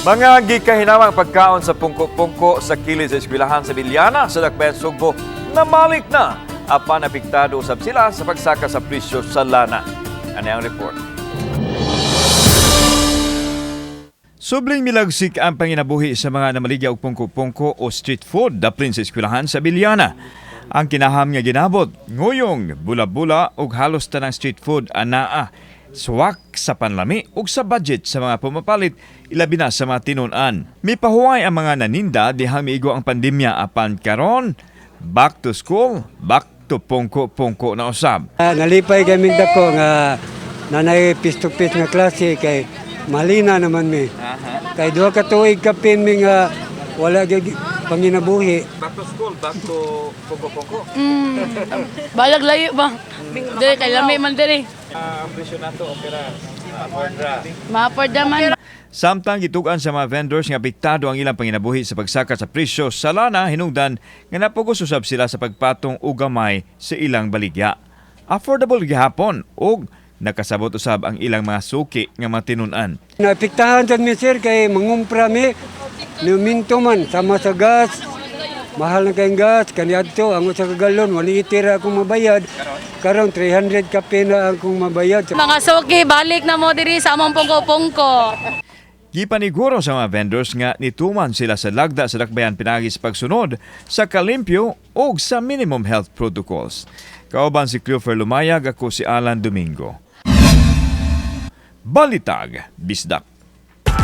Mga gikahinawang pagkaon sa pungko-pungko sa kilid sa eskwelahan sa Biliana sa Dakbayan Sugbo namalik na apan apektado usab sila sa pagsaka sa presyo sa lana. Ano ang report? Subling milagsik ang panginabuhi sa mga namaligya og pungko-pungko o street food daplin sa eskwelahan sa Biliana. Ang kinaham nga ginabot, nguyong, bula-bula ug halos tanang street food anaa. Suwak sa panlami ug sa budget sa mga pumapalit, ilabi na sa mga tinun-an. Mipahuway ang mga naninda dihang miigo ang pandemya apan karon back to school, back to pungko-pungko na usab. Nalipay kami dako nga nanay pistupis nga klase kay malina naman mi. Kay duha ka tuig kapin mi nga wala gyud panginabuhi. Back to school, back to pungko-pungko. Balag layo ba? Dili kay lami man diri. Ang presyo nato opera Maporda man. Samtang gitugan sa mga vendors nga apektado ang ilang panginabuhi sa pagsaka sa presyo sa lana, hinungdan nga napugos usab sila sa pagpatong og gamay sa ilang baligya. Affordable gihapon ug nakasabot usab ang ilang mga suki nga matinun-an. Naapektahan sad mi sir kay mangumpra mi luminto man sama sa gas. Mahal na kayong gas, kaniadto ang sa kagalon, wali itira akong mabayad. Karon 300 kape na akong mabayad. Mga suki, balik na mo diri sa among pungko-pungko. Gipaniguro sa mga vendors nga nituman sila sa lagda sa Dakbayan pinagi sa pagsunod sa kalimpyo o sa minimum health protocols. Kauban si Clover Lumayag, ako si Alan Domingo. Balitag, Bisdak.